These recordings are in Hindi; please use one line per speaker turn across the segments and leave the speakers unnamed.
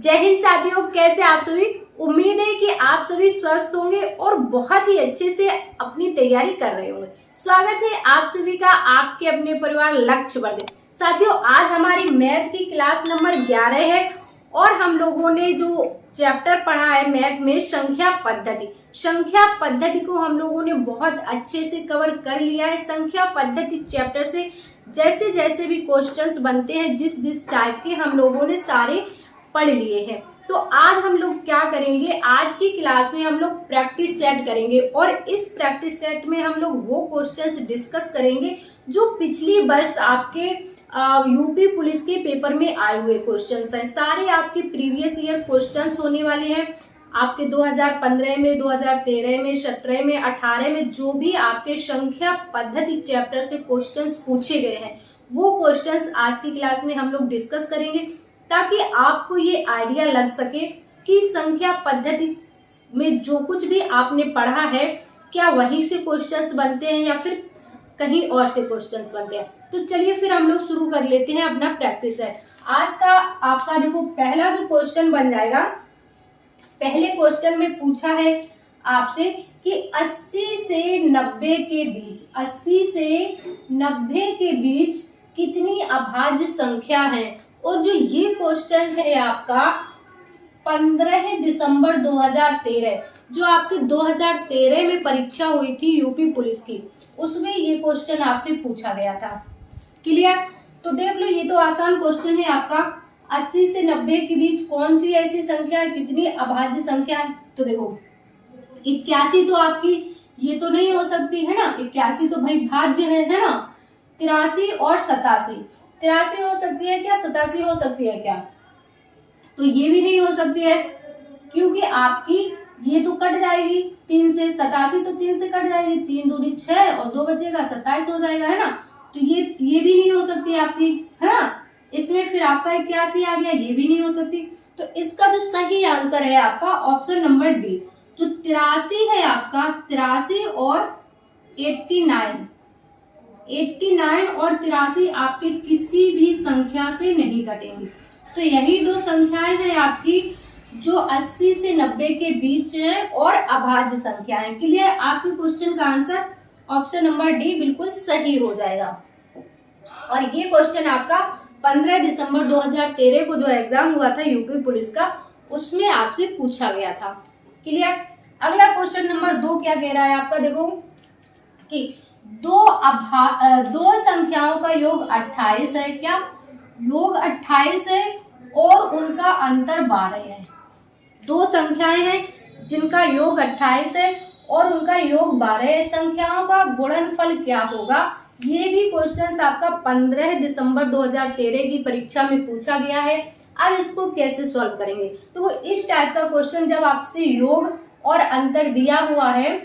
जय हिंद साथियों, कैसे आप सभी। उम्मीद है कि आप सभी स्वस्थ होंगे और बहुत ही अच्छे से अपनी तैयारी कर रहे होंगे। स्वागत है आप सभी का आपके अपने परिवार लक्ष्य वर्धन। साथियों, आज हमारी मैथ की क्लास नंबर 11 है और हम लोगों ने जो चैप्टर पढ़ा है मैथ में संख्या पद्धति को हम लोगों ने बहुत अच्छे से कवर कर लिया है। संख्या पद्धति चैप्टर से जैसे जैसे भी क्वेश्चंस बनते हैं, जिस टाइप के हम लोगों ने सारे पढ़ लिए हैं। तो आज हम लोग क्या करेंगे, आज की क्लास में हम लोग प्रैक्टिस सेट करेंगे और इस प्रैक्टिस सेट में हम लोग वो क्वेश्चंस डिस्कस करेंगे जो पिछली वर्ष आपके यूपी पुलिस के पेपर में आए हुए क्वेश्चंस हैं। सारे आपके प्रीवियस ईयर क्वेश्चंस होने वाले हैं। आपके 2015 में, 2013 में, 17 में, 18 में जो भी आपके संख्या पद्धति चैप्टर से क्वेश्चंस पूछे गए हैं, वो क्वेश्चंस आज की क्लास में हम लोग डिस्कस करेंगे, ताकि आपको ये आइडिया लग सके कि संख्या पद्धति में जो कुछ भी आपने पढ़ा है, क्या वहीं से क्वेश्चंस बनते हैं या फिर कहीं और से क्वेश्चंस बनते हैं। तो चलिए फिर हम लोग शुरू कर लेते हैं अपना प्रैक्टिस सेट। आज का आपका देखो पहला जो क्वेश्चन बन जाएगा, पहले क्वेश्चन में पूछा है आपसे कि 80 से 90 के बीच, 80 से 90 के बीच कितनी अभाज्य संख्या है। और जो ये क्वेश्चन है आपका 15 दिसंबर 2013, जो आपके 2013 में परीक्षा हुई थी यूपी पुलिस की, उसमें ये क्वेश्चन आपसे पूछा गया था। क्लियर? तो देख लो, ये तो आसान क्वेश्चन है आपका। 80 से 90 के बीच कौन सी ऐसी संख्या है, कितनी अभाज्य संख्या है। तो देखो 81 तो आपकी ये तो नहीं हो सकती है ना, 81 तो भाई भाज्य है ना। 83 और 87, 83 हो सकती है क्या, 87 हो सकती है क्या, तो ये भी नहीं हो सकती है, क्योंकि आपकी ये तो कट जाएगी 3 से, 87 तो 3 से कट जाएगी, 3 दूनी 6 और 2 बचेगा 27 हो जाएगा, है ना। तो ये भी नहीं हो सकती आपकी, है ना। इसमें फिर आपका 81 आ गया, ये भी नहीं हो सकती। तो इसका जो सही आंसर है आपका ऑप्शन नंबर डी। तो 83 है आपका, 83 और 89 और 83 आपके किसी भी संख्या से नहीं कटेंगी। तो यही दो संख्याएं हैं आपकी जो 80 से 90 के बीच है और अभाज्य संख्या है। क्लियर? आपके क्वेश्चन का आंसर ऑप्शन नंबर डी बिल्कुल सही हो जाएगा। और ये क्वेश्चन आपका 15 दिसंबर 2013 को जो एग्जाम हुआ था यूपी पुलिस का, उसमें आपसे पूछा गया था। क्लियर? अगला क्वेश्चन नंबर 2 क्या कह रहा है आपका, देखो कि दो संख्याओं का योग 28 है। क्या योग 28 है और उनका अंतर 12 है। दो संख्याएं हैं जिनका योग 28 है और उनका योग 12 है। संख्याओं का गुणनफल क्या होगा, ये भी क्वेश्चन आपका 15 दिसंबर 2013 की परीक्षा में पूछा गया है। अब इसको कैसे सॉल्व करेंगे, तो इस टाइप का क्वेश्चन जब आपसे योग और अंतर दिया हुआ है,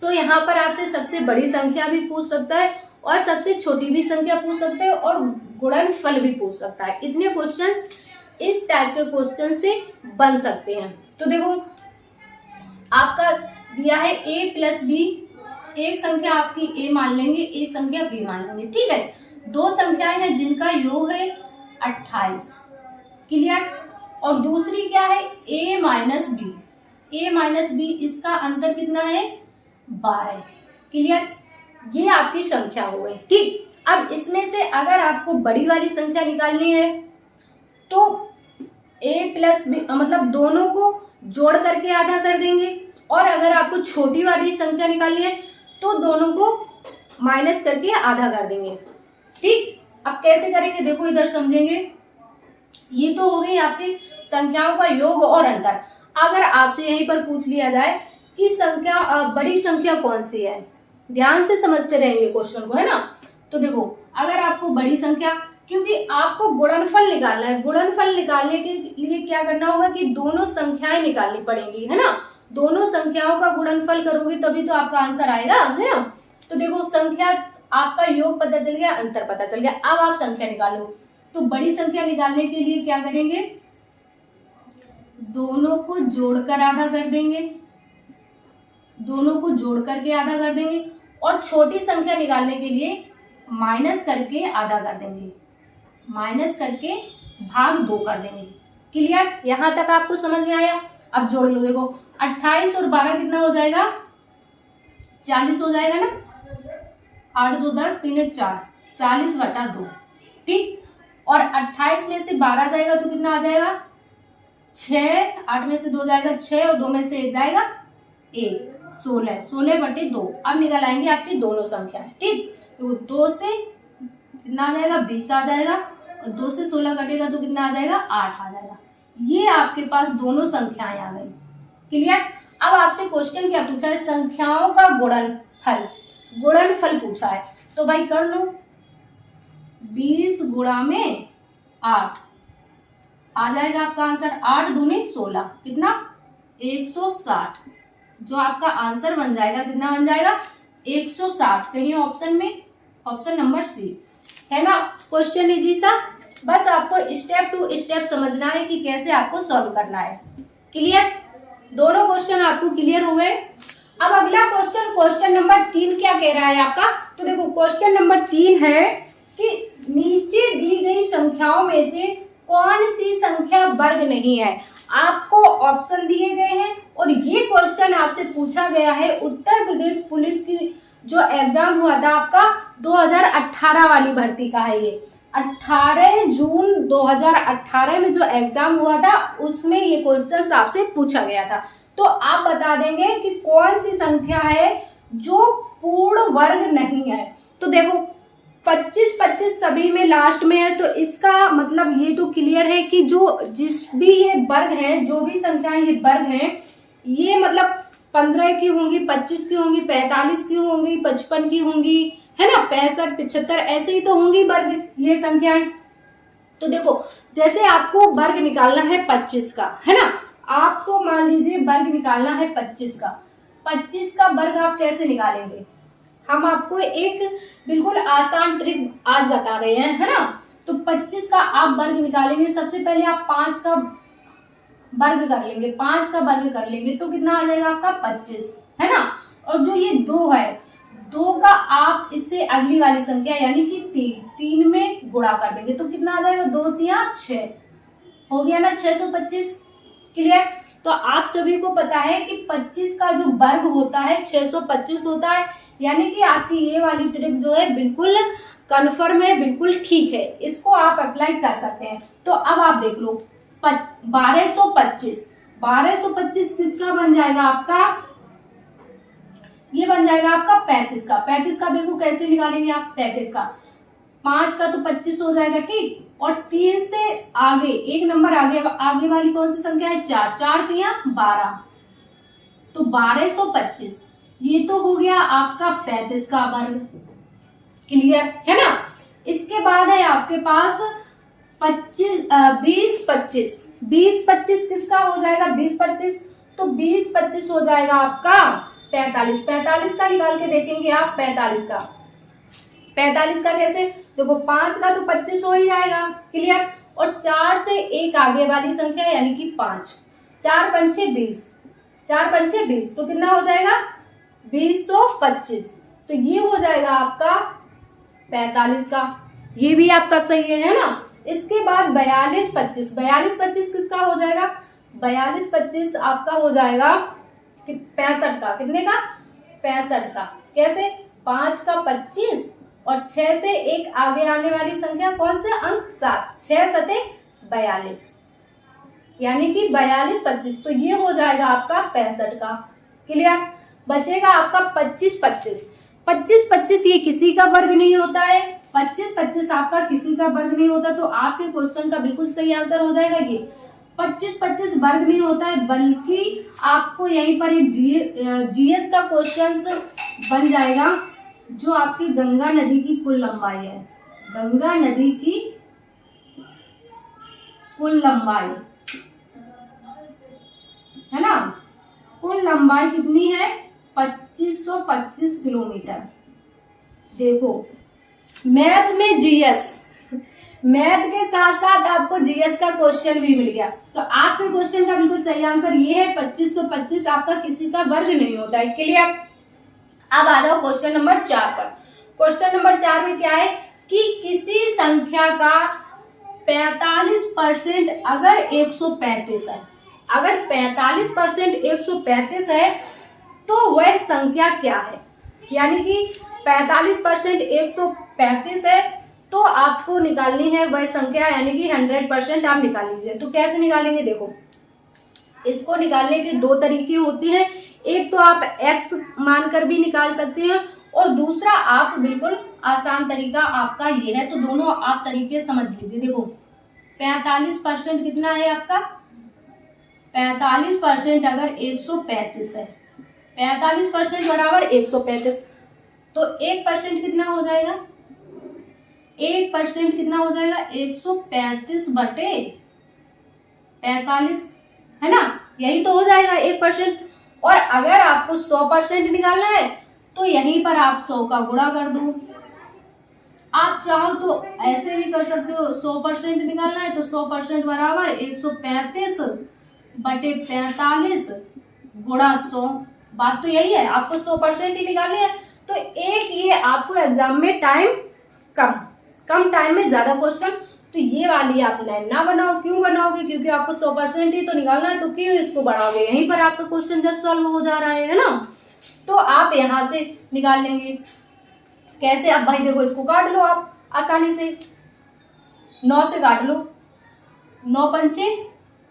तो यहाँ पर आपसे सबसे बड़ी संख्या भी पूछ सकता है और सबसे छोटी भी संख्या पूछ सकता है और गुणनफल भी पूछ सकता है। इतने क्वेश्चंस इस टाइप के क्वेश्चन से बन सकते हैं। तो देखो आपका दिया है a प्लस b, एक संख्या आपकी a मान लेंगे, एक संख्या b मान लेंगे। ठीक है, दो संख्याएं हैं जिनका योग है 28। क्लियर? और दूसरी क्या है a माइनस b, इसका अंतर कितना है 12। क्लियर? ये आपकी संख्या हो गई। ठीक, अब इसमें से अगर आपको बड़ी वाली संख्या निकालनी है तो a प्लस b मतलब दोनों को जोड़ करके आधा कर देंगे, और अगर आपको छोटी वाली संख्या निकालनी है तो दोनों को माइनस करके आधा कर देंगे। ठीक, अब कैसे करेंगे देखो इधर समझेंगे। ये तो हो गई आपकी संख्याओं का योग और अंतर। अगर आपसे यहीं पर पूछ लिया जाए कि बड़ी संख्या कौन सी है, ध्यान से समझते रहेंगे क्वेश्चन को, है ना। तो देखो अगर आपको बड़ी संख्या, क्योंकि आपको गुणनफल निकालना है, गुणनफल निकालने के लिए क्या करना होगा कि दोनों संख्याएं निकालनी पड़ेंगी, है ना। दोनों संख्याओं का गुणनफल करोगे तभी तो आपका आंसर आएगा, है ना। तो देखो संख्या आपका योग पता चल गया, अंतर पता चल गया। अब आप संख्या निकालो। तो बड़ी संख्या निकालने के लिए क्या करेंगे, दोनों को जोड़कर आधा कर देंगे, दोनों को जोड़ करके आधा कर देंगे, और छोटी संख्या निकालने के लिए माइनस करके आधा कर देंगे, माइनस करके भाग 2 कर देंगे। क्लियर, यहाँ तक आपको समझ में आया। अब जोड़ लो, देखो 28 और 12 कितना हो जाएगा, 40 हो जाएगा ना। 8 2 10, 3 1 4, 40/2, ठीक। और 28 में से 12 जाएगा तो कितना आ जाएगा, 6, 8 में से 2 जाएगा 6 और 2 में से 1 जाएगा 1, 16, 16/2। अब निकल आएंगे आपकी दोनों संख्याएं, ठीक। तो 2 से कितना आ जाएगा, 20 आ जाएगा, और 2 से 16 कटेगा तो कितना आ जाएगा, 8 आ जाएगा। ये आपके पास दोनों संख्याएं आ गई, क्लियर। अब आपसे क्वेश्चन क्या पूछा है, संख्याओं का गुणनफल पूछा है, तो भाई कर लो। 20 गुणा में 8 आ जाएगा आपका आंसर, 8 दूनी 16, कितना 160। जो आपका आंसर बन जाएगा कितना बन जाएगा, 160। कहीं ऑप्शन में, ऑप्शन नंबर सी है ना। क्वेश्चन इजी सा, बस आपको स्टेप टू स्टेप समझना है कि कैसे आपको सॉल्व करना है, क्लियर। दोनों क्वेश्चन आपको क्लियर हो गए। अब अगला क्वेश्चन, क्वेश्चन नंबर 3 क्या कह रहा है आपका, तो देखो क्वेश्चन नंबर 3 है कि नीचे दी गई संख्याओं में से कौन सी संख्या वर्ग नहीं है। आपको ऑप्शन दिए गए हैं और ये क्वेश्चन आपसे पूछा गया है उत्तर प्रदेश पुलिस की जो एग्जाम हुआ था आपका 2018 वाली भर्ती का है। ये 18 जून 2018 में जो एग्जाम हुआ था उसमें ये क्वेश्चन आपसे पूछा गया था। तो आप बता देंगे कि कौन सी संख्या है जो पूर्ण वर्ग नहीं है। तो देखो 25-25 सभी में लास्ट में है, तो इसका मतलब ये तो क्लियर है कि जो जिस भी ये वर्ग हैं, जो भी संख्याएं ये वर्ग हैं, ये मतलब 15 की होंगी, 25 की होंगी, 45 की होंगी, 55 की होंगी, है ना, 65 75 ऐसे ही तो होंगी वर्ग ये संख्याएं। तो देखो जैसे आपको वर्ग निकालना है 25 का, है ना, आपको मान लीजिए वर्ग निकालना है 25 का। 25 का वर्ग आप कैसे निकालेंगे, हम आपको एक बिल्कुल आसान ट्रिक आज बता रहे हैं, है ना। तो 25 का आप वर्ग निकालेंगे, सबसे पहले आप 5 का वर्ग कर लेंगे, 5 का वर्ग कर लेंगे तो कितना आ जाएगा आपका 25, है ना। और जो ये 2 है, 2 का आप इससे अगली वाली संख्या यानी कि 3 में गुणा कर देंगे तो कितना आ जाएगा, 2 3 6 हो गया ना, 625, क्लियर। तो आप सभी को पता है कि 25 का जो वर्ग होता है 625 होता है, यानी कि आपकी ये वाली ट्रिक जो है बिल्कुल कन्फर्म है, बिल्कुल ठीक है, इसको आप अप्लाई कर सकते हैं। तो अब आप देख लो 1225 किसका बन जाएगा आपका, ये बन जाएगा आपका 35 का। 35 का देखो कैसे निकालेंगे आप, 35 का 5 का तो 25 हो जाएगा, ठीक। और 3 से आगे एक नंबर आगे वाली कौन सी संख्या है, 4, 4 3 12, तो 1225 ये तो हो गया आपका 35 का वर्ग, क्लियर है ना। इसके बाद है आपके पास 20-25 किसका हो जाएगा, 20-25, तो 20-25 हो जाएगा आपका 45 का निकाल के देखेंगे आप। 45 का कैसे, देखो 5 का तो 25 हो ही जाएगा, क्लियर। और 4 से एक आगे वाली संख्या यानी कि 5, 4 5 6 20, 4 5 6 20, तो कितना हो जाएगा 20-25, तो ये हो जाएगा आपका 45 का, ये भी आपका सही है ना। इसके बाद 42-25 किसका हो जाएगा, 42-25 आपका हो जाएगा 65 का, कितने का 65 का, कैसे 5 का 25 और 6 से एक आगे आने वाली संख्या कौन से अंक 7, 6 7 42, यानी कि 42-25, तो ये हो जाएगा आपका 65 का, क्लियर। बचेगा आपका 25-25 ये किसी का वर्ग नहीं होता है, 25-25 आपका किसी का वर्ग नहीं होता, तो आपके क्वेश्चन का बिल्कुल सही आंसर हो जाएगा ये 25-25 वर्ग नहीं होता है, बल्कि आपको यहीं पर एक जीएस का क्वेश्चन बन जाएगा जो आपकी गंगा नदी की कुल लंबाई है। गंगा नदी की कुल लंबाई है ना, कुल लंबाई कितनी है 2525 किलोमीटर। देखो मैथ में जीएस, मैथ के साथ साथ आपको जीएस का क्वेश्चन भी मिल गया, तो आपके क्वेश्चन का बिल्कुल सही आंसर ये है 2525 आपका किसी का वर्ग नहीं होता है, क्लियर। अब आ जाओ क्वेश्चन नंबर 4 पर। क्वेश्चन नंबर 4 में क्या है कि किसी संख्या का 45% अगर 135 है, अगर 45% 135 है तो वह संख्या क्या है? यानी कि 45% 135 है तो आपको निकालनी है वह संख्या, यानी कि 100% आप निकाल लीजिए। तो कैसे निकालेंगे? देखो, इसको निकालने के दो तरीके होते हैं। एक तो आप x मानकर भी निकाल सकते हैं और दूसरा आप बिल्कुल आसान तरीका आपका ये है। तो दोनों आप तरीके समझ लीजिए। देखो 45% कितना है आपका? 45% अगर 135 है, 45% बराबर 135, तो 1% कितना हो जाएगा? 1% कितना हो जाएगा? 135 बटे 45, है ना? यही तो हो जाएगा 1%। और अगर आपको 100% निकालना है तो यहीं पर आप 100 का गुणा कर दो। आप चाहो तो ऐसे भी कर सकते हो, 100% निकालना है तो 100% बराबर 135 बटे 45 गुणा 100। बात तो यही है, आपको 100% ही निकालनी है। तो एक ये आपको एग्जाम में टाइम कम टाइम में ज्यादा क्वेश्चन, तो ये वाली आप लाइन ना बनाओ। क्यों बनाओगे? क्योंकि आपको 100% ही तो निकालना है, तो क्यों इसको बढ़ाओगे? यहीं पर आपका क्वेश्चन जब सॉल्व हो जा रहा है ना, तो आप यहां से निकाल लेंगे। कैसे? अब भाई देखो, इसको काट लो आप आसानी से, 9 से काट लो, 9 पंचे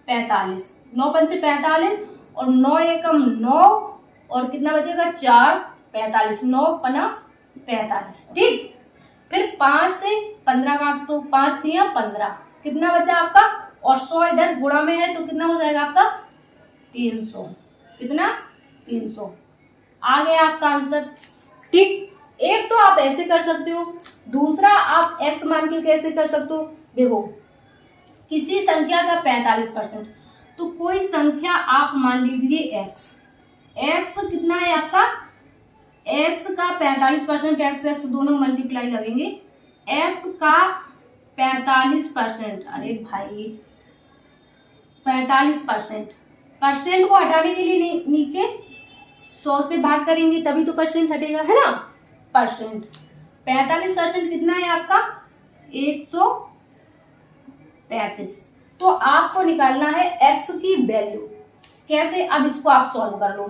45, 9 पंचे 45 और 9 एकम 9 और कितना बचेगा? 4, 45, 9 पना 45, ठीक। फिर 5 से 15 काट दो, 5 दिया 15, कितना बचा आपका? और 100 इधर गुणा में है तो कितना हो जाएगा आपका? 300। कितना? 300। आ गया आपका आंसर, ठीक। एक तो आप ऐसे कर सकते हो, दूसरा आप x मान के कैसे कर सकते हो? देखो, किसी संख्या का 45%, तो कोई संख्या आप मान लीजिए x। x कितना है आपका? x का 45%, x दोनों मल्टीप्लाई लगेंगे। x का 45%, अरे भाई 45%, परसेंट को हटाने के लिए नीचे 100 से भाग करेंगे तभी तो परसेंट हटेगा, है ना? परसेंट 45% कितना है आपका? 135। तो आपको निकालना है x की वैल्यू। कैसे? अब इसको आप सॉल्व कर लो।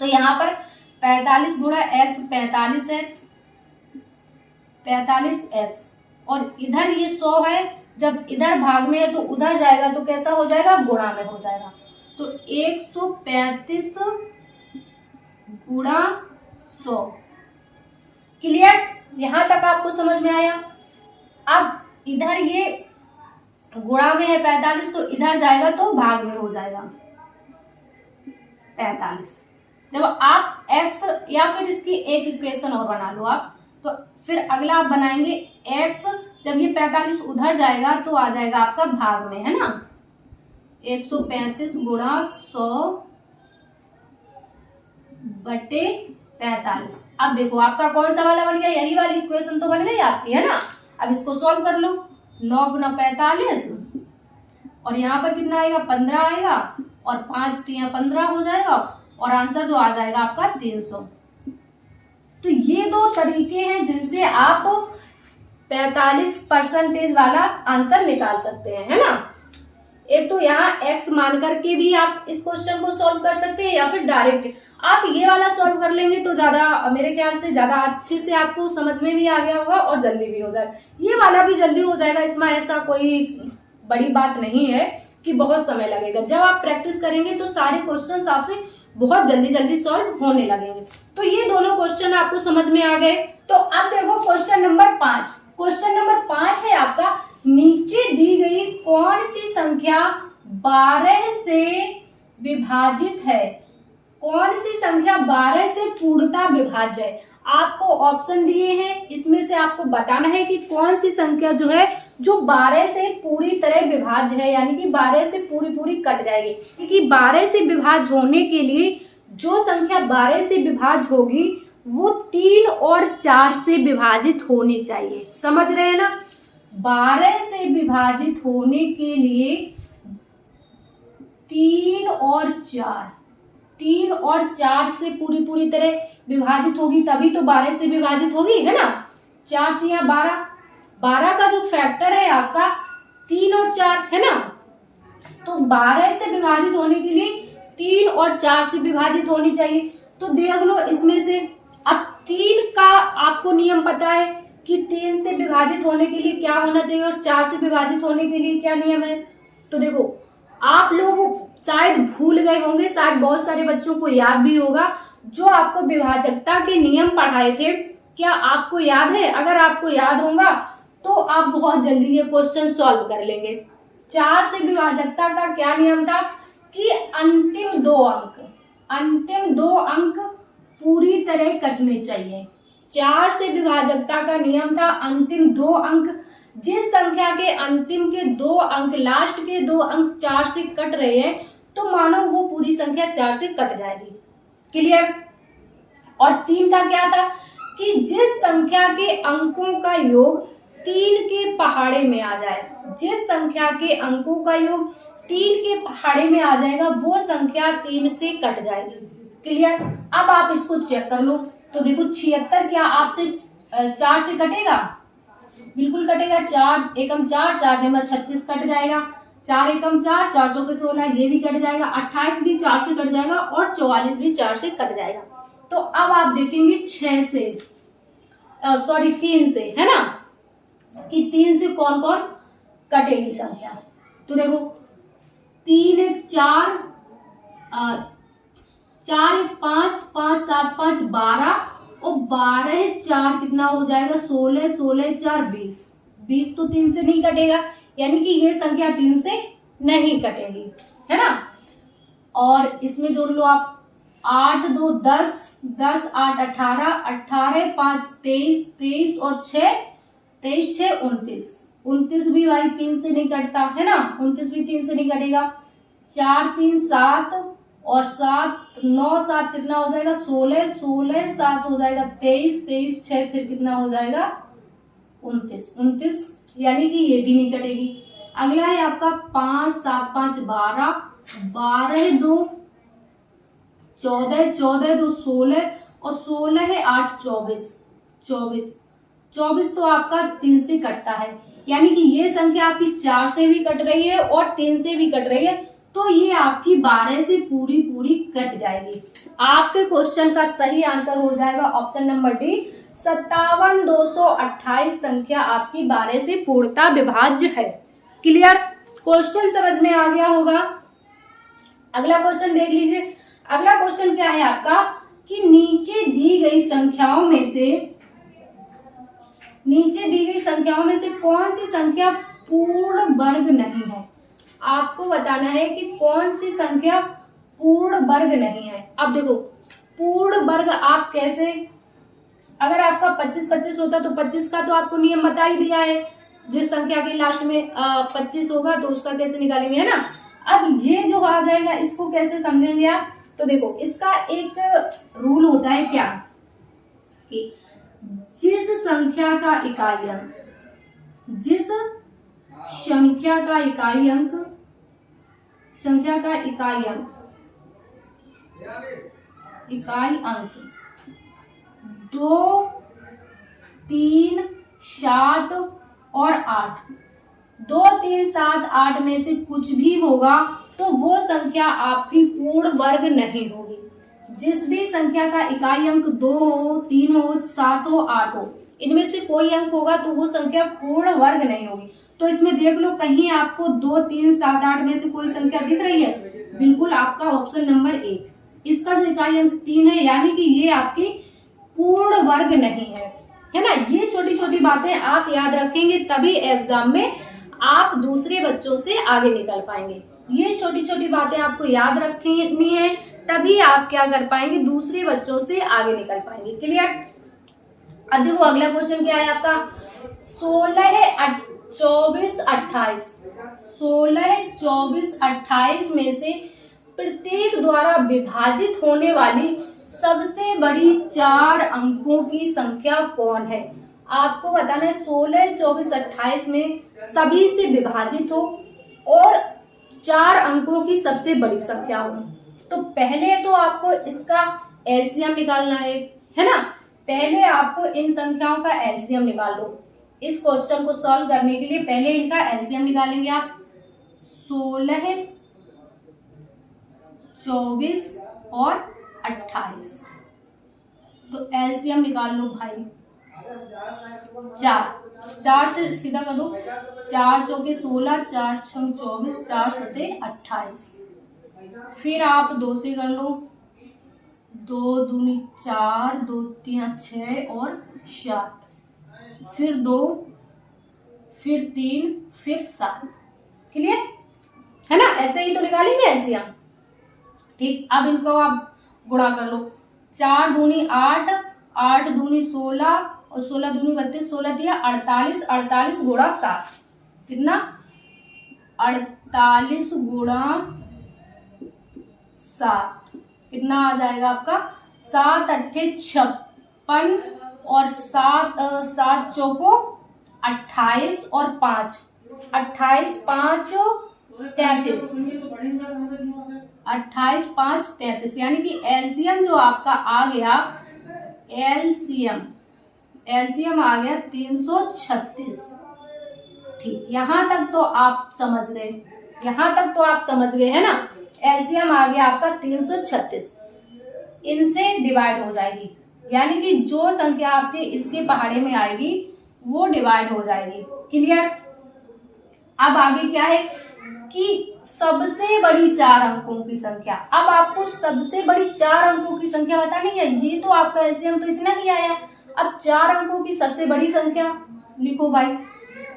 तो यहाँ पर 45 गुणा x 45x और इधर ये 100 है, जब इधर भाग में है तो उधर जाएगा तो कैसा हो जाएगा? गुणा में हो जाएगा। तो 135 गुणा 100। क्लियर? यहां तक आपको समझ में आया? अब इधर ये गुणा में है 45 तो इधर जाएगा तो भाग में हो जाएगा 45। जब आप x, या फिर इसकी एक इक्वेशन और बना लो आप, तो फिर अगला आप बनाएंगे x, जब ये 45 उधर जाएगा तो आ जाएगा आपका भाग में, है ना? 135 गुणा 100 बटे 45। अब देखो आपका कौन सा वाला बन गया? यही वाली इक्वेशन तो बन गई आपकी, है ना? अब इसको सॉल्व कर लो। 9 गुना 45 और यहाँ पर कितना आएगा? 15 आएगा और 5 3 15 हो जाएगा और आंसर जो आ जाएगा आपका 300। तो ये दो तरीके हैं जिनसे आप 45% वाला आंसर निकाल सकते हैं, है ना? एक तो यहाँ x मान करके भी आप इस क्वेश्चन को सॉल्व कर सकते हैं, या फिर डायरेक्ट आप ये वाला सॉल्व कर लेंगे तो ज्यादा, मेरे ख्याल से ज्यादा अच्छे से आपको समझ में भी आ गया होगा और जल्दी भी हो जाएगा। ये वाला भी जल्दी हो जाएगा, इसमें ऐसा कोई बड़ी बात नहीं है कि बहुत समय लगेगा। जब आप प्रैक्टिस करेंगे तो सारे क्वेश्चन आपसे बहुत जल्दी जल्दी सॉल्व होने लगेंगे। तो ये दोनों क्वेश्चन आपको समझ में आ गए। तो अब देखो क्वेश्चन नंबर 5। क्वेश्चन नंबर 5 है आपका, नीचे दी गई कौन सी संख्या 12 से विभाजित है? कौन सी संख्या 12 से पूर्णतः विभाज्य है? आपको ऑप्शन दिए हैं, इसमें से आपको बताना है कि कौन सी संख्या जो है जो 12 से पूरी तरह विभाज्य है, यानी कि 12 से पूरी कट जाएगी। क्योंकि 12 से विभाज्य होने के लिए जो संख्या 12 से विभाज्य होगी वो 3 और 4 से विभाजित होनी चाहिए। समझ रहे हैं ना? 12 से विभाजित होने के लिए 3 और 4 से पूरी तरह विभाजित होगी, तभी तो 12 से विभाजित होगी, है ना? 4 3 12 12 का जो फैक्टर है आपका 3 और 4 है ना, तो 12 से विभाजित होने के लिए 3 और 4 से विभाजित होनी चाहिए। तो देख लो इसमें से, अब 3 का आपको नियम पता है कि 3 से विभाजित होने के लिए क्या होना चाहिए और 4 से विभाजित होने के लिए क्या नियम है। तो देखो आप लोग शायद भूल गए होंगे, शायद बहुत सारे बच्चों को याद भी होगा, जो आपको विभाजकता के नियम पढ़ाए थे, क्या आपको याद है? अगर आपको याद होगा तो आप बहुत जल्दी ये क्वेश्चन सॉल्व कर लेंगे। 4 से विभाजकता का क्या नियम था कि अंतिम दो अंक पूरी तरह कटने चाहिए। 4 से विभाजकता का नियम था अंतिम 2 अंक, जिस संख्या के अंतिम के 2 अंक, लास्ट के 2 अंक 4 से कट रहे हैं, तो मानो वो पूरी संख्या 4 से कट जाएगी। क्लियर? और 3 का क्या था कि जिस संख्या के अंकों का योग 3 के पहाड़े में आ जाए, जिस संख्या के अंकों का योग 3 के पहाड़े में आ जाएगा, वो संख्या 3 से कट जाएगी। क्लियर? अब आप इसको चेक कर लो। तो देखो 76 क्या आपसे 4 से कटेगा? बिल्कुल कटेगा। 4 एकम 4, 4 नियम 36 कट जाएगा। 4 एकम 4, 4 चौके 16, ये भी कट जाएगा। 28 भी 4 से कट जाएगा और 44 भी 4 से कट जाएगा। तो अब आप देखेंगे 3 से, है ना, कि 3 से कौन कौन कटेगी संख्या। तो देखो 3 एक 4, 4 एक 5, 5 7 5 12 और 12 4 कितना हो जाएगा? 16, 16 4 20। 20 तो 3 से नहीं कटेगा, यानी कि ये संख्या 3 से नहीं कटेगी, है ना। और इसमें जोड़ लो आप 8 2 10, 10 8 18, 18 5 23, 23 और 6, 23 6 29। 29 भी भाई 3 से नहीं कटता, है ना, 29 भी 3 से नहीं कटेगा। 4 3 7 और 7 9 7 कितना हो जाएगा? 16, 16 7 हो जाएगा 23, 23 6 फिर कितना हो जाएगा? 29, 29, यानी कि ये भी नहीं कटेगी। अगला है आपका 5 7 5 12, 12 2 14, 14 2 16 और 16 है 8 24, 24, 24 तो आपका 3 से कटता है, यानी कि ये संख्या आपकी 4 से भी कट रही है और 3 से भी कट रही है, तो ये आपकी 12 से पूरी पूरी कट जाएगी। आपके क्वेश्चन का सही आंसर हो जाएगा ऑप्शन नंबर डी, 57,228 संख्या आपकी 12 से पूर्णतः विभाज्य है। क्लियर? क्वेश्चन समझ में आ गया होगा। अगला क्वेश्चन देख लीजिए। अगला क्वेश्चन क्या है आपका कि नीचे दी गई संख्याओं में से कौन सी संख्या पूर्ण वर्ग नहीं है। आपको बताना है कि कौन सी संख्या पूर्ण वर्ग नहीं है। अब देखो पूर्ण वर्ग आप कैसे, अगर आपका 25 25 होता तो 25 का तो आपको नियम बता ही दिया है, जिस संख्या के लास्ट में 25 होगा तो उसका कैसे निकालेंगे, है ना। अब ये जो आ जाएगा इसको कैसे समझेंगे आप? तो देखो इसका एक रूल होता है क्या कि जिस संख्या का इकाई अंक इकाई अंक 2 3 7 और 8, 2 3 7 8 में से कुछ भी होगा तो वो संख्या आपकी पूर्ण वर्ग नहीं होगी। जिस भी संख्या का इकाई अंक 2 हो, 3 हो, 7 हो, 8 हो, इनमें से कोई अंक होगा तो वो संख्या पूर्ण वर्ग नहीं होगी। तो इसमें देख लो कहीं आपको 2 3 7 8 में से कोई संख्या दिख रही है? बिल्कुल आपका ऑप्शन नंबर 1, इसका जो इकाई अंक 3 है, यानी कि ये आपकी पूर्ण वर्ग नहीं है, है ना। ये छोटी छोटी बातें आप याद रखेंगे तभी एग्जाम में आप दूसरे बच्चों से आगे निकल पाएंगे। ये छोटी छोटी बातें आपको याद रखनी है, तभी आप क्या कर पाएंगे? दूसरे बच्चों से आगे निकल पाएंगे। क्लियर? अब देखो अगला क्वेश्चन क्या है आपका, 16 24 28, 16 24 28 में से प्रत्येक द्वारा विभाजित होने वाली सबसे बड़ी 4 अंकों की संख्या कौन है। आपको बताना है 16 24 28 में सभी से विभाजित हो और 4 अंकों की सबसे बड़ी संख्या हो। तो पहले तो आपको इसका एलसीएम निकालना है ना। पहले आपको इन संख्याओं का एलसीएम निकाल लो। इस क्वेश्चन को सॉल्व करने के लिए पहले इनका एलसीएम निकालेंगे आप। 16, 24 और 28। तो एलसीएम निकाल लो भाई। 4 से सीधा कर दो। 4 चौके 16, 4 छंग 24, 4 सते 28। फिर आप 2 से कर लो। 2 दूनी 4, 2 3 6 और 7। फिर 2, फिर 3, फिर 7। क्लियर है ना? ऐसे ही तो निकालेंगे एलसीएम। ठीक, अब इनको आप गुणा कर लो। 4 दूनी 8, 8 दूनी 16 और 16 दूनी 32, 16 दिया 48, 48 गुणा 7 कितना? 48 गुणा 7 कितना आ जाएगा आपका? 7 अट्ठे 56 और 7 चौको 28 और 5, 28 5 33, 28 5 33, यानी कि एलसीएम जो आपका आ गया, एलसीएम आ गया 336। ठीक, यहां तक तो आप समझ गए, यहां तक तो आप समझ गए है ना? एलसीएम आ गया आपका 336। इनसे डिवाइड हो जाएगी, यानी कि जो संख्या आपके इसके पहाड़े में आएगी वो डिवाइड हो जाएगी। क्लियर? अब आगे क्या है कि सबसे बड़ी 4 अंकों की संख्या। अब आपको सबसे बड़ी 4 अंकों की संख्या बतानी है। ये तो आपका एलसीएम तो इतना ही आया। अब 4 अंकों की सबसे बड़ी संख्या लिखो भाई।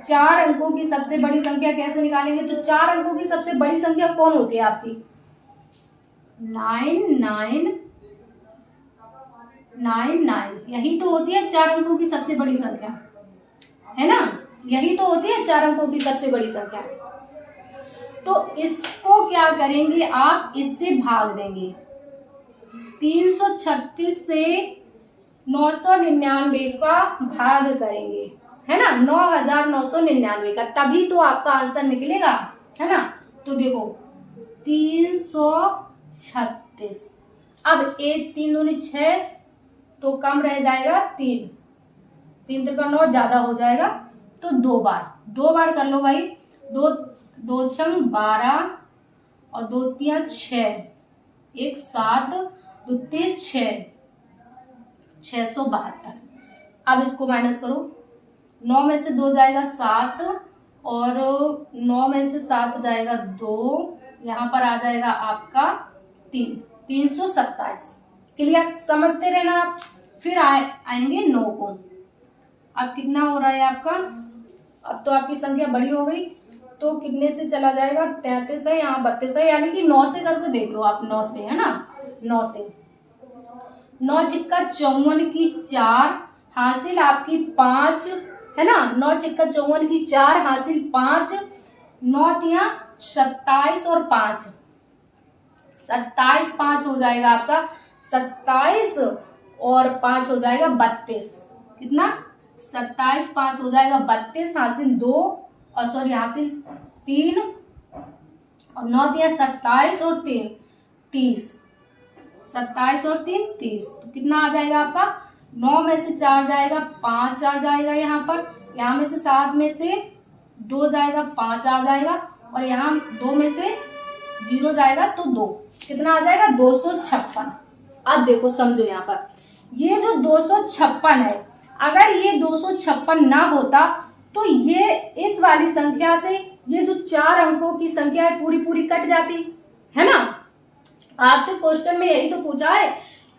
4 अंकों की सबसे बड़ी संख्या कैसे निकालेंगे? तो 4 अंकों की सबसे बड़ी संख्या कौन होती है आपकी? 999, यही तो होती है 4 अंकों की सबसे बड़ी संख्या, है ना? यही तो होती है 4 अंकों की सबसे बड़ी संख्या। तो इसको क्या करेंगे आप? इससे भाग देंगे। 336 से 999 का भाग करेंगे, है ना? 9999 का, तभी तो आपका आंसर निकलेगा, है ना? तो देखो 336। अब 1 3 दूनी 6 तो कम रह जाएगा 3, 3 3 का 9 ज्यादा हो जाएगा, तो 2 बार कर लो भाई। 2 छंग 12 और 2 3 6, 1 7, 2 3 6, 672। अब इसको माइनस करो। 9 में से 2 जाएगा 7 और 9 में से 7 जाएगा 2, यहाँ पर आ जाएगा आपका 3, 327। क्लियर? समझते रहना आप। फिर आएंगे 9 को। अब कितना हो रहा है आपका? अब तो आपकी संख्या बड़ी हो गई, तो कितने से चला जाएगा? 33 है, यहाँ 32 है, यानी कि 9 से करके देख लो आप। 9 से, है ना? 9 से 9 छिक्का 54 की 4 हासिल आपकी 5, है ना? 9 छिक्का 54 की 4 हासिल 5, 9 तिया 27 और 5, 27 5 हो जाएगा आपका 27 और 5 हो जाएगा 32। कितना? 27 5 हो जाएगा 32, हासिल 2 और सॉरी हासिल 3 और 9 दिया 27 और 3 30, 27 और 3 30। तो कितना आ जाएगा आपका? 9 में से 4 जाएगा 5 आ जाएगा, यहाँ पर। यहाँ में से 7 में से 2 जाएगा 5 आ जाएगा, और यहाँ 2 में से 0 जाएगा तो 2। कितना आ जाएगा? 256। अब देखो समझो, यहाँ पर ये जो 256 है, अगर ये 256 ना होता तो ये इस वाली संख्या से ये जो 4 अंकों की संख्या है पूरी पूरी कट जाती, है ना? आपसे क्वेश्चन में यही तो पूछा है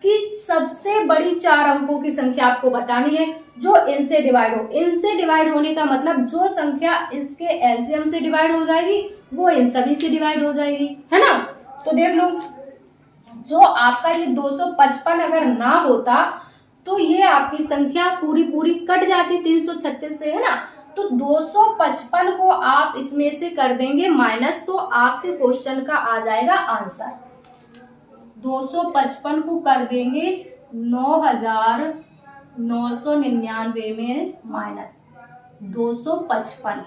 कि सबसे बड़ी 4 अंकों की संख्या आपको बतानी है जो इनसे डिवाइड हो। इनसे डिवाइड होने का मतलब जो संख्या इसके एलसीएम से डिवाइड हो जाएगी वो इन सभी से डिवाइड हो जाएगी, है ना? तो देख लो, जो आपका ये 255 अगर ना होता तो ये आपकी संख्या पूरी पूरी कट जाती 336 से, है ना? तो 255 को आप इसमें से कर देंगे माइनस, तो आपके क्वेश्चन का आ जाएगा आंसर। 255 को कर देंगे 9999 में माइनस 255,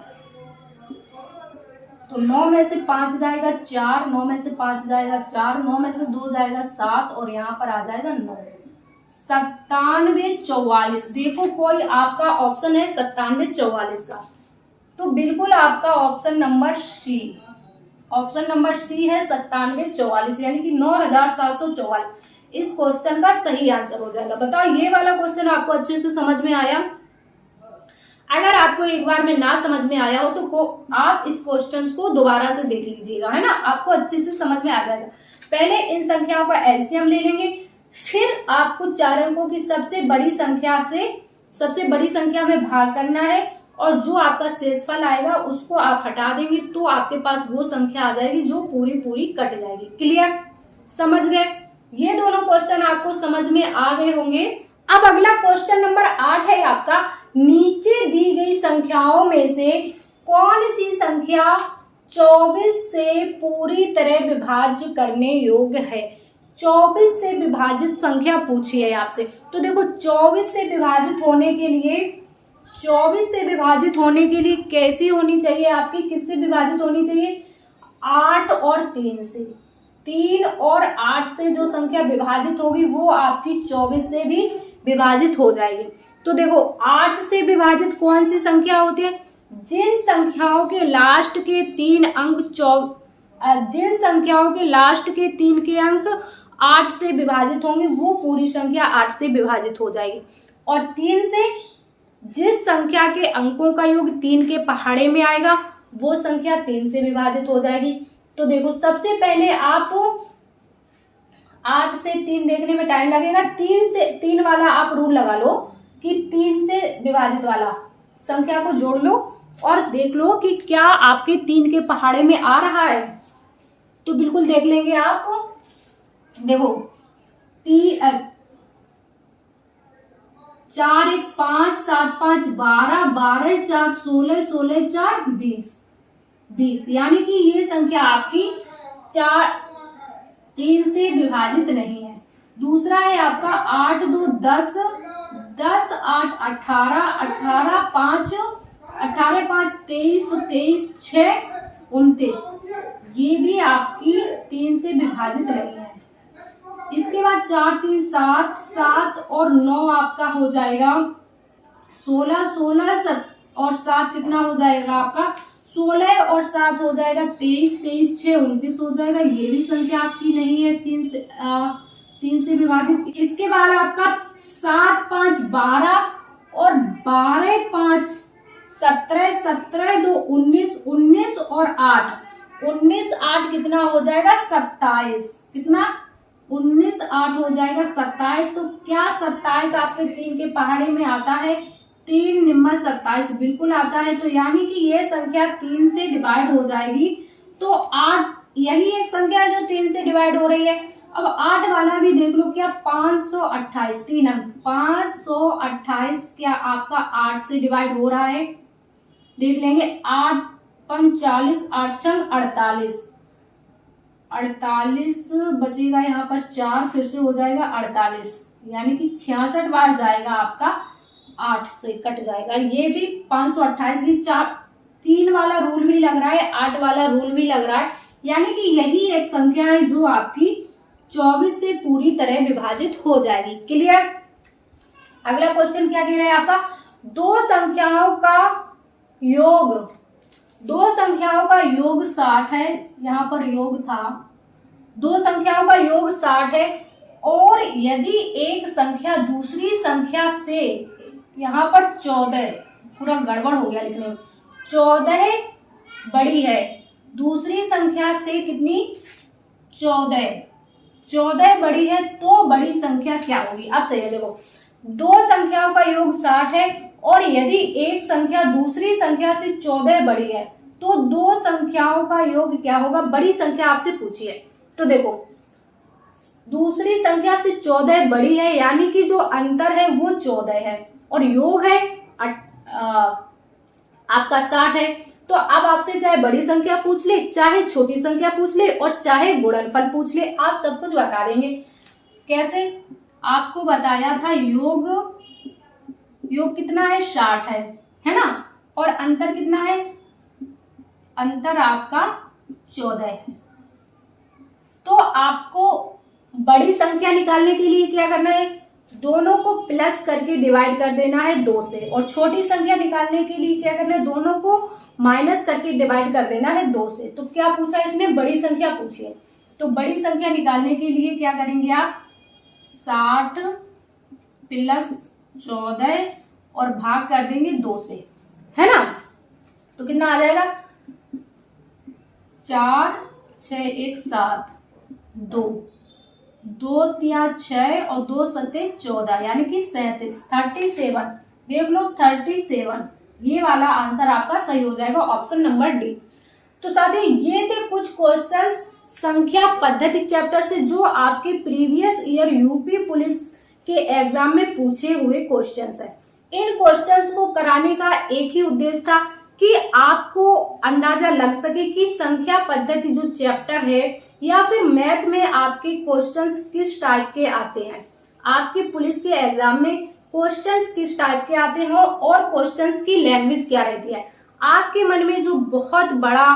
तो 9 में से 5 जाएगा 4, 9 में से 5 जाएगा 4, 9 में से 2 जाएगा 7 और यहाँ पर आ जाएगा 9, 9744। देखो कोई आपका ऑप्शन है 9744 का, तो बिल्कुल आपका ऑप्शन नंबर सी है 9744, यानी कि 9744 इस क्वेश्चन का सही आंसर हो जाएगा। बताओ ये वाला क्वेश्चन आपको अच्छे से समझ में आया? अगर आपको एक बार में ना समझ में आया हो तो आप इस क्वेश्चन को दोबारा से देख लीजिएगा, है ना, आपको अच्छे से समझ में आ जाएगा। पहले इन संख्याओं का एलसीएम ले लेंगे, फिर आपको 4 अंकों की सबसे बड़ी संख्या में भाग करना है, और जो आपका शेषफल आएगा उसको आप हटा देंगे, तो आपके पास वो संख्या आ जाएगी जो पूरी कट जाएगी। क्लियर? समझ गए? ये दोनों क्वेश्चन आपको समझ में आ गए होंगे। अब अगला क्वेश्चन नंबर 8 है आपका, नीचे दी गई संख्याओं में से कौन सी संख्या 24 से पूरी तरह विभाज्य करने योग्य है? 24 से विभाजित संख्या पूछी है आपसे। तो देखो 24 से विभाजित होने के लिए कैसी होनी चाहिए आपकी, किससे विभाजित होनी चाहिए? 8 और 3 से। 3 और 8 से जो संख्या विभाजित होगी वो आपकी 24 से भी विभाजित हो जाएगी। तो देखो 8 से विभाजित कौन सी संख्या होती है? जिन संख्याओं के लास्ट के 3 अंक 8 से विभाजित होंगे वो पूरी संख्या 8 से विभाजित हो जाएगी। और 3 से जिस संख्या के अंकों का योग 3 के पहाड़े में आएगा वो संख्या 3 से विभाजित हो जाएगी। तो देखो सबसे पहले आप 8 से 3 देखने में टाइम लगेगा, 3 वाला आप रूल लगा लो कि 3 से विभाजित वाला संख्या को जोड़ लो और देख लो कि क्या आपके 3 के पहाड़े में आ रहा है। तो बिल्कुल देख लेंगे आप। देखो 4 1 5 7 5 12 12 4 16 16 4 20, यानी कि ये संख्या आपकी 3 से विभाजित नहीं है। दूसरा है आपका 8 2 10 10 8 18 18 5 18 5 23 23 6 29, ये भी आपकी 3 से विभाजित नहीं है। इसके बाद 4 3 7 7 और 9 आपका हो जाएगा 16 16 और 7 कितना हो जाएगा आपका 16 और 7 हो जाएगा 23 23 6 29 हो जाएगा। ये भी संख्या आपकी नहीं है 3 से विभाजित। इसके बाद आपका 7 5 12 और 12 5 17 17 2 19 19 और 8 19 8 कितना हो जाएगा 27, कितना 19 8 हो जाएगा 27। तो क्या 27 आपके 3 के पहाड़े में आता है? 3 निम्मा 27 बिल्कुल आता है। तो यानी कि ये संख्या 3 से डिवाइड हो जाएगी। तो 8 यही एक संख्या है जो 3 से डिवाइड हो रही है। अब 8 वाला भी देख लो, क्या 528 3 अंक 528 क्या आपका 8 से डिवाइड हो रहा है? देख लेंगे 8 5 40 8 छंग 48 बचेगा यहाँ पर 4, फिर से हो जाएगा 48, यानी कि 66 बार जाएगा आपका 8 से कट जाएगा। ये भी 528 भी 3 वाला रूल भी लग रहा है, 8 वाला रूल भी लग रहा है, यानी कि यही एक संख्या है जो आपकी 24 से पूरी तरह विभाजित हो जाएगी। क्लियर? अगला क्वेश्चन क्या कह रहा है आपका, दो संख्याओं का योग 60 है, यहाँ पर योग था, दो संख्याओं का योग 60 है और यदि एक संख्या दूसरी संख्या से, यहाँ पर 14 पूरा गड़बड़ हो गया लिखने में, 14 बड़ी है, दूसरी संख्या से कितनी 14 बड़ी है, तो बड़ी संख्या क्या होगी? आप सही है, देखो दो संख्याओं का योग 60 है और यदि एक संख्या दूसरी संख्या से 14 बड़ी है तो दो संख्याओं का योग क्या होगा? बड़ी संख्या आपसे पूछी है। तो देखो दूसरी संख्या से 14 बड़ी है, यानी कि जो अंतर है वो 14 है और योग है आपका 60 है। तो अब आपसे चाहे बड़ी संख्या पूछ ले, चाहे छोटी संख्या पूछ ले और चाहे गुणनफल पूछ ले, आप सब कुछ बता देंगे। कैसे? आपको बताया था योग कितना है 60 है ना, और अंतर कितना है? अंतर आपका 14 है। तो आपको बड़ी संख्या निकालने के लिए क्या करना है? दोनों को प्लस करके डिवाइड कर देना है 2 से, और छोटी संख्या निकालने के लिए क्या करना है, दोनों को माइनस करके डिवाइड कर देना है 2 से। तो क्या पूछा इसने, बड़ी संख्या पूछी है। तो बड़ी संख्या निकालने के लिए क्या करेंगे आप, 60 प्लस 14 और भाग कर देंगे 2 से, है ना। तो कितना आ जाएगा, 4 6 1 7 2 2 3 6 और 2 7 14 यानी कि 37 37। देख लो 37, ये वाला आंसर आपका सही हो जाएगा, ऑप्शन नंबर डी। तो साथियों ये थे कुछ क्वेश्चंस संख्या पद्धति चैप्टर से जो आपके प्रीवियस ईयर यूपी पुलिस के एग्जाम में पूछे हुए क्वेश्चंस है। इन क्वेश्चंस को कराने का एक ही उद्देश्य था कि आपको अंदाजा लग सके कि संख्या पद्धति जो चैप्टर है या फिर मैथ में आपके क्वेश्चंस किस टाइप के आते हैं, आपके पुलिस के एग्जाम में क्वेश्चंस किस टाइप के आते हैं और क्वेश्चंस की लैंग्वेज क्या रहती है। आपके मन में जो बहुत बड़ा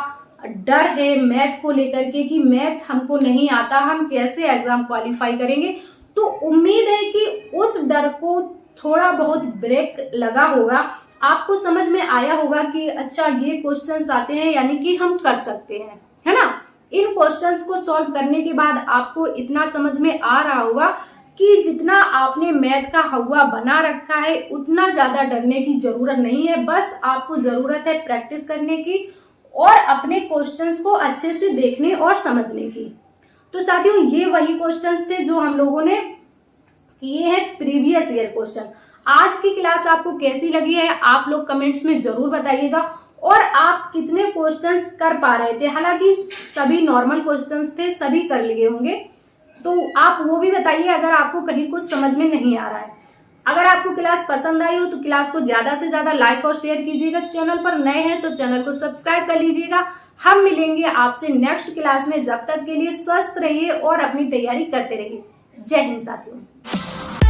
डर है मैथ को लेकर के कि मैथ हमको नहीं आता, हम कैसे एग्जाम क्वालिफाई करेंगे, तो उम्मीद है कि उस डर को थोड़ा बहुत ब्रेक लगा होगा, आपको समझ में आया होगा कि अच्छा ये क्वेश्चंस आते हैं यानी कि हम कर सकते हैं, है ना। इन क्वेश्चंस को सॉल्व करने के बाद आपको इतना समझ में आ रहा होगा कि जितना आपने मैथ का हवा बना रखा है उतना ज्यादा डरने की जरूरत नहीं है, बस आपको जरूरत है प्रैक्टिस करने की और अपने क्वेश्चंस को अच्छे से देखने और समझने की। तो साथियों ये वही क्वेश्चंस थे जो हम लोगों ने किए हैं प्रीवियस ईयर क्वेश्चन। आज की क्लास आपको कैसी लगी है आप लोग कमेंट्स में जरूर बताइएगा, और आप कितने क्वेश्चंस कर पा रहे थे। हालांकि सभी नॉर्मल क्वेश्चंस थे, सभी कर लिए होंगे, तो आप वो भी बताइए अगर आपको कहीं कुछ समझ में नहीं आ रहा है। अगर आपको क्लास पसंद आई हो तो क्लास को ज्यादा से ज्यादा लाइक और शेयर कीजिएगा। चैनल पर नए हैं तो चैनल को सब्सक्राइब कर लीजिएगा। हम मिलेंगे आपसे नेक्स्ट क्लास में, जब तक के लिए स्वस्थ रहिए और अपनी तैयारी करते रहिए। जय हिंद साथियों।